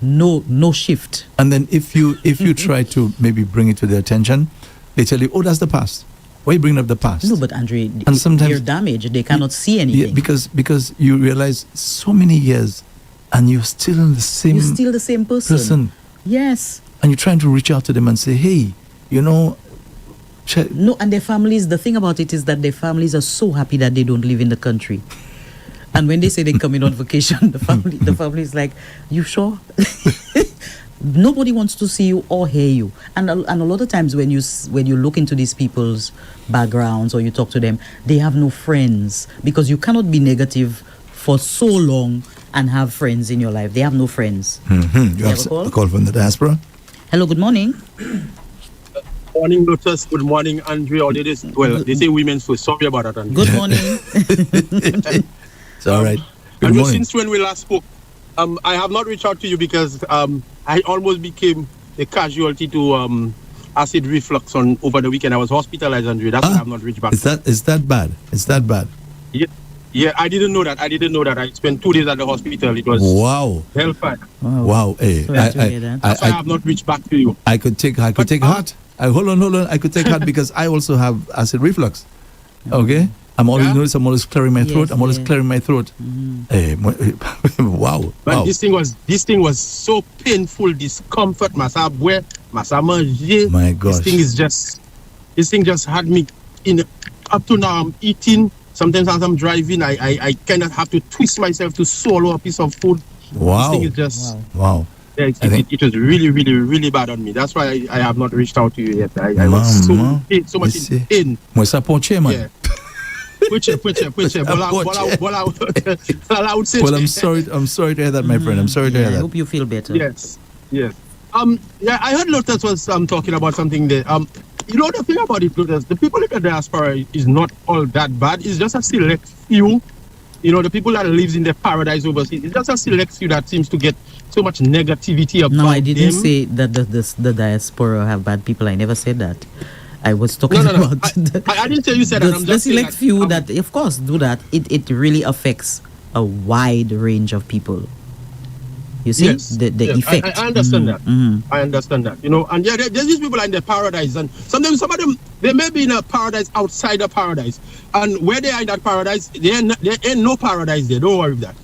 No shift. And then if you try to maybe bring it to their attention, they tell you, oh, that's the past. Why are you bringing up the past? No, but Andre, and sometimes they're damaged. They cannot see anything. Yeah, because you realize so many years and you're still in the same... You're still the same person. Yes. And you're trying to reach out to them and say, hey, No, and their families, the thing about it is that their families are so happy that they don't live in the country. And when they say they're coming on vacation, the family is like, you sure? Nobody wants to see you or hear you. And a lot of times when you look into these people's backgrounds or you talk to them, they have no friends, because you cannot be negative for so long and have friends in your life. They have no friends. You have a call from the diaspora. Hello, good morning. Morning, Lotus. Good morning, Andrea. They say women's food. Sorry about that, Andrea. Good morning. It's all right. Good Andrea, morning. since when we last spoke, I have not reached out to you because I almost became a casualty to acid reflux over the weekend. I was hospitalized, Andrea. That's why I have not reached back. Is that bad? Is that bad? Yeah, I didn't know that. I spent 2 days at the hospital. It was hellfire. Wow. Hey, that's why I have not reached back to you. I could take heart. Hold on. I could take heart because I also have acid reflux. Okay. I'm always clearing my throat. Clearing my throat. Hey, wow. But this thing was so painful, discomfort, my gosh. This thing just had me up to now. I'm eating. Sometimes as I'm driving, I kind of have to twist myself to swallow a piece of food. Wow. This thing is just wow. Yeah, it was really, really, really bad on me. That's why I have not reached out to you yet. I was so much in pain. My support chairman. Yeah. Well, I'm sorry to hear that, my friend. I'm sorry to hear that. I hope you feel better. Yes. I heard Lotus was talking about something there. The thing about it, Lotus, the people in the diaspora is not all that bad. It's just a select few. The people that lives in the paradise overseas, it's just a select few that seems to get so much negativity about them. No, I didn't say that the diaspora have bad people. I never said that. I was talking about... I didn't tell you said that. I'm just saying select few that, of course, do that. It really affects a wide range of people. You see? Yes, the effect. I understand that. I understand that. And there's these people in the paradise, and sometimes some of them, they may be in a paradise outside the paradise. And where they are in that paradise, there ain't no paradise there. Don't worry about that.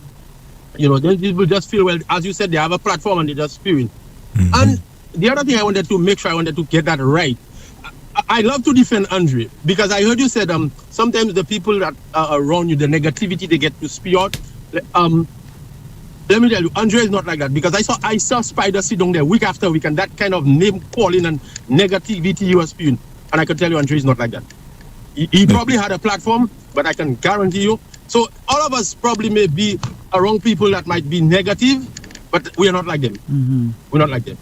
These people just feel, well, as you said, they have a platform and they're just spewing. And the other thing I wanted to get that right. I love to defend Andre because I heard you said sometimes the people that are around you, the negativity they get to spew out, let me tell you, Andre is not like that, because I saw Spider sit down there week after week, and that kind of name calling and negativity he was spewing. And I can tell you, Andre is not like that. He probably had a platform, but I can guarantee you. So all of us probably may be around people that might be negative, but we are not like them. Mm-hmm. We're not like them.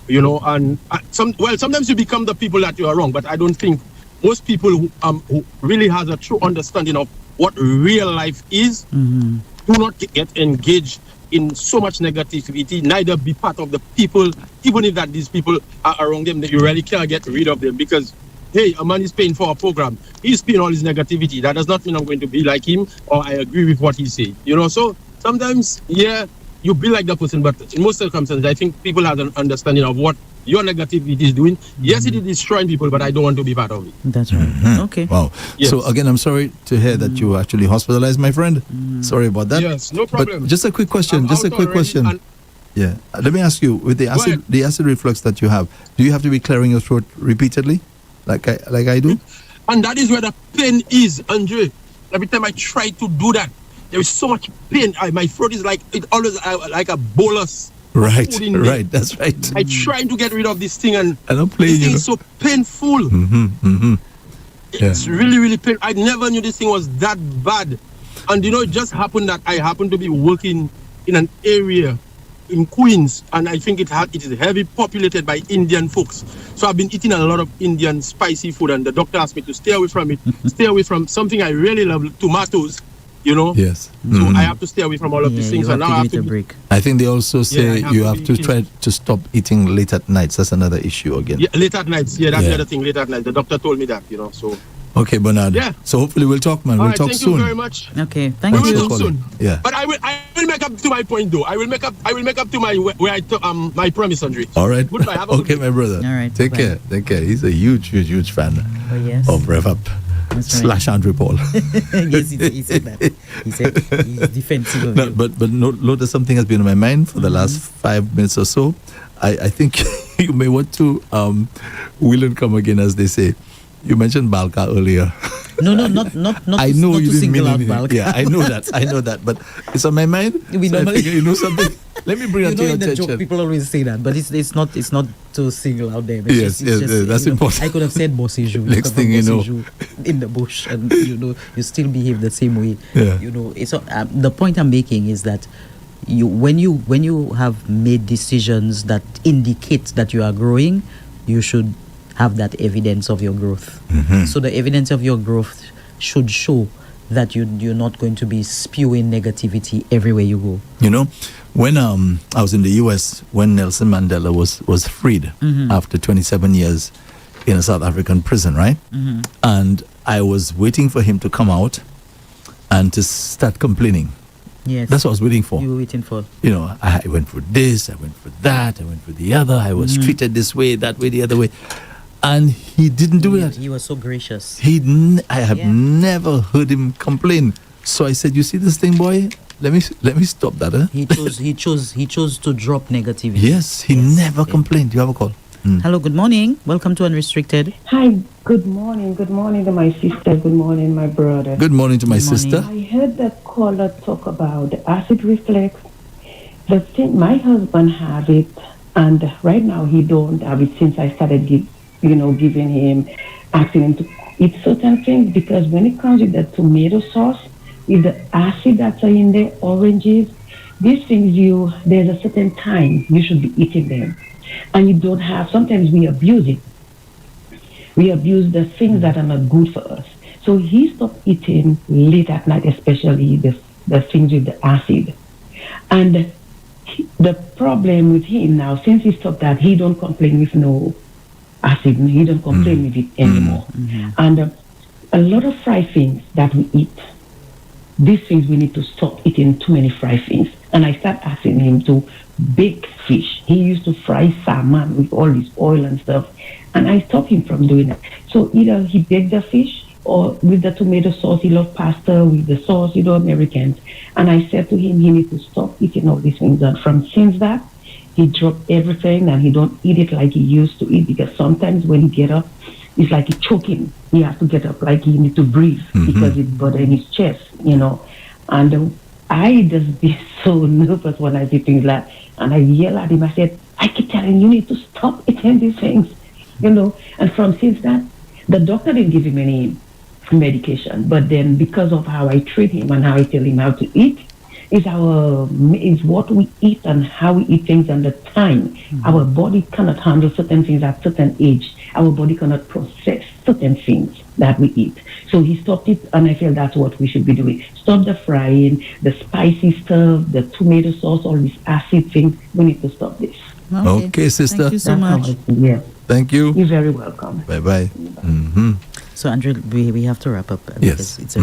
You know, and sometimes you become the people that you are wrong, but I don't think most people who really has a true understanding of what real life is Mm-hmm. do not get engaged in so much negativity, neither be part of the people, even if that these people are around them, that you really can't get rid of them, because hey, a man is paying for a program, he's paying all his negativity. That does not mean I'm going to be like him or I agree with what he said. You know, so sometimes, yeah, you be like the person, but in most circumstances, I think people have an understanding of what your negativity is doing. Yes, it is destroying people, but I don't want to be part of it. That's right. Mm-hmm. Okay. Wow. Yes. So again, I'm sorry to hear that you were actually hospitalized, my friend. Sorry about that. Yes, no problem. But just a quick question. I'm Just a out quick already, question. and- Yeah. Let me ask you, with the acid reflux that you have, do you have to be clearing your throat repeatedly, like I do? And that is where the pain is, Andre. Every time I try to do that, there is so much pain. My throat is like, it always like a bolus. Right. Food in there. Right. That's right. I trying to get rid of this thing, and I don't play this thing you. is so painful. Mm-hmm. Mm-hmm. It's really, really painful. I never knew this thing was that bad. And you know, it just happened that I happened to be working in an area in Queens, and I think it is heavily populated by Indian folks. So I've been eating a lot of Indian spicy food, and the doctor asked me to stay away from it, stay away from something I really love, tomatoes. You know, Yes. so I have to stay away from all of these things. You And have now I to have give it to a break. I think they also say I have you to have be to eating- try to stop eating late at nights. That's another issue again. Yeah, late at nights. Yeah, that's Yeah. the other thing. Late at night. The doctor told me that. You know, so Okay, Bernard. Yeah. So hopefully we'll talk, man. all We'll right. talk Thank soon. you very much. Okay. We Thank Thanks will for you. talk calling. soon. Yeah. But I will make up to my point though. I will make up to my where my promise, Andre. All right. Goodbye. Have a Okay, good my brother. All right, Take bye. care. Take care. He's a huge fan Oh, yes. of Rev-Up That's right. / Andrew Paul. Yes, he said that. He said he's defensive of No, you. but Lotus, something has been on my mind for the last 5 minutes or so. I think you may want to will and come again, as they say. You mentioned Balka earlier. No, not I know not you to didn't mean single out anything. Balka. Yeah, I know that. But it's on my mind. We so I normally- figure, you know something. Let me bring You it know, to your in the joke, attention. people always say that, but it's not to single out them. It's Yes, yes, that's you know, important. I could have said Bossy Jou. Next thing you know. in the bush, and you know, you still behave the same way. Yeah. You know, it's the point I'm making is that when you have made decisions that indicate that you are growing, you should have that evidence of your growth. Mm-hmm. So the evidence of your growth should show that you're not going to be spewing negativity everywhere you go. You know, when I was in the US, when Nelson Mandela was freed after 27 years in a South African prison, right? Mm-hmm. And I was waiting for him to come out and to start complaining. Yes. That's what I was waiting for. You were waiting for. You know, I went for this, I went for that, I went for the other. I was treated this way, that way, the other way. And he didn't do that. He was so gracious. I have never heard him complain. So I said, "You see this thing, boy? Let me stop that." Huh? He chose to drop negativity. Yes, he never complained. You have a call. Hello, good morning. Welcome to Unrestricted. Hi, good morning. Good morning to my sister. Good morning, my brother. Good morning to my Good morning. sister. I heard that caller talk about the acid reflux. The thing, my husband have it, and right now he don't have it since I started giving him, asking him to eat certain things, because when it comes with the tomato sauce, with the acid that's in the oranges, these things there's a certain time you should be eating them. And you don't have, sometimes we abuse it. We abuse the things that are not good for us. So he stopped eating late at night, especially the things with the acid. And the problem with him now, since he stopped that, he don't complain with no acid. He don't complain with it anymore. And a lot of fried things that we eat, these things we need to stop eating too many fried things. And I start asking him to bake fish. He used to fry salmon with all this oil and stuff. And I stopped him from doing that. So either he baked the fish or with the tomato sauce. He loved pasta with the sauce, Americans. And I said to him, he needs to stop eating all these things. And since that, he dropped everything and he don't eat it like he used to eat, because sometimes when he get up, it's like he's choking. He has to get up like he need to breathe because it's bothering his chest, And I just be so nervous when I see things like, and I yell at him. I said, I keep telling you, you need to stop eating these things, And from since that, the doctor didn't give him any medication, but then because of how I treat him and how I tell him how to eat, is what we eat and how we eat things and the time. Our body cannot handle certain things at certain age. Our body cannot process certain things that we eat. So he stopped it, and I feel that's what we should be doing. Stop the frying, the spicy stuff, the tomato sauce, all these acid things. We need to stop this. Okay, sister. Thank you so much. Yeah. Thank you. You're very welcome. Bye-bye. So, Andrew, we have to wrap up. Yes. It's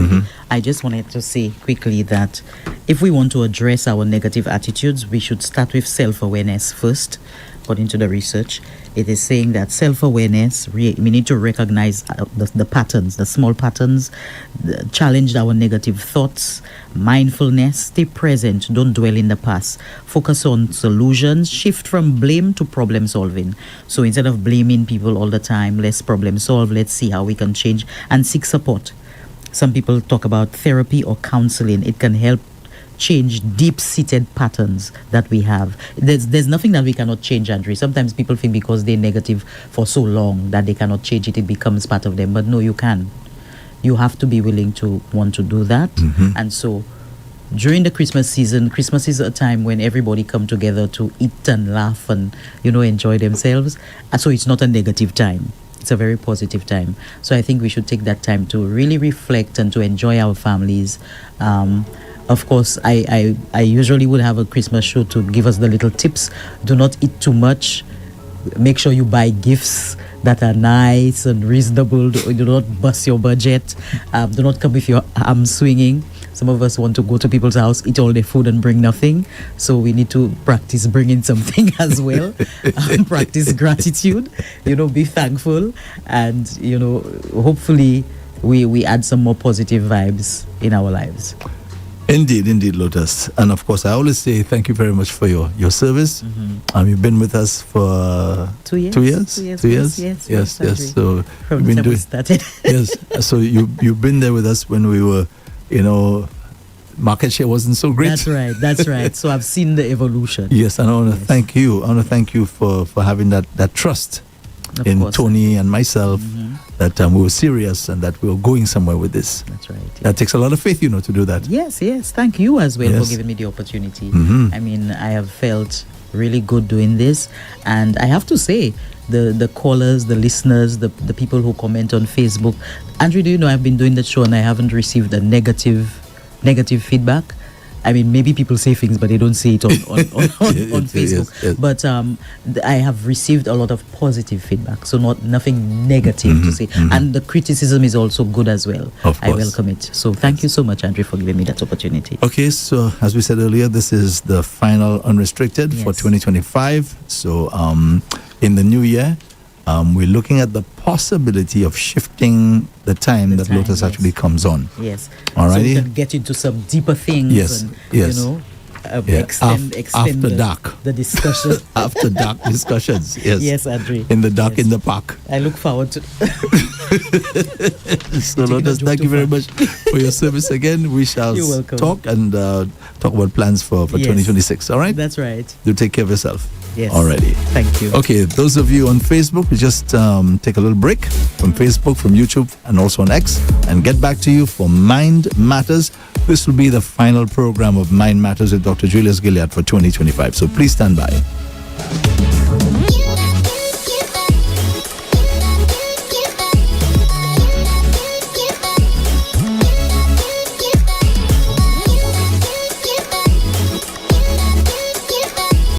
I just wanted to say quickly that if we want to address our negative attitudes, we should start with self-awareness first. According to the research, it is saying that self-awareness, we need to recognize the patterns, the small patterns, challenge our negative thoughts, mindfulness, stay present, don't dwell in the past, focus on solutions, shift from blame to problem solving. So instead of blaming people all the time, let's problem solve, let's see how we can change and seek support. Some people talk about therapy or counseling. It can help change deep-seated patterns that we have. There's nothing that we cannot change, Andre. Sometimes people think because they're negative for so long that they cannot change it, it becomes part of them. But no, you can. You have to be willing to want to do that. And so during the Christmas season, Christmas is a time when everybody come together to eat and laugh and, enjoy themselves. And so it's not a negative time. It's a very positive time. So I think we should take that time to really reflect and to enjoy our families. Of course, I usually would have a Christmas show to give us the little tips. Do not eat too much. Make sure you buy gifts that are nice and reasonable. Do not bust your budget. Do not come with your arms swinging. Some of us want to go to people's house, eat all their food and bring nothing. So we need to practice bringing something as well. Practice gratitude, be thankful. And, hopefully we add some more positive vibes in our lives. Indeed, Lotus. And of course, I always say thank you very much for your service. You've been with us for 2 years. 2 years? 2 years. Yes. So from the time we started. Yes. So you've been there with us when we were, market share wasn't so great. That's right. So I've seen the evolution. Yes, and I want to thank you. I want to thank you for having that trust in Tony and myself. That we were serious and that we were going somewhere with this. That's right. That takes a lot of faith, to do that. Yes. Thank you as well for giving me the opportunity. I mean, I have felt really good doing this. And I have to say, the callers, the listeners, the people who comment on Facebook. Andrew, do you know I've been doing the show and I haven't received a negative feedback? I mean, maybe people say things, but they don't say it on Facebook. Yes. But I have received a lot of positive feedback, so nothing negative to say. And the criticism is also good as well. Of course. I welcome it. So thank you so much, Andre, for giving me that opportunity. Okay, so as we said earlier, this is the final unrestricted for 2025. So in the new year, we're looking at the possibility of shifting the time that Lotus actually comes on. Yes. Alrighty. So we can get into some deeper things. Yes. Extend after dark. The discussion. After dark discussions. Yes. Yes, Andre. In the dark, in the park. I look forward to. So Lotus, thank you very much for your service again. We shall talk and talk about plans for 2026. All right? That's right. You take care of yourself. Yes. Already. Thank you. Okay, those of you on Facebook, we just take a little break from Facebook, from YouTube, and also on X, and get back to you for Mind Matters. This will be the final program of Mind Matters with Dr. Julius Gilead for 2025. So please stand by.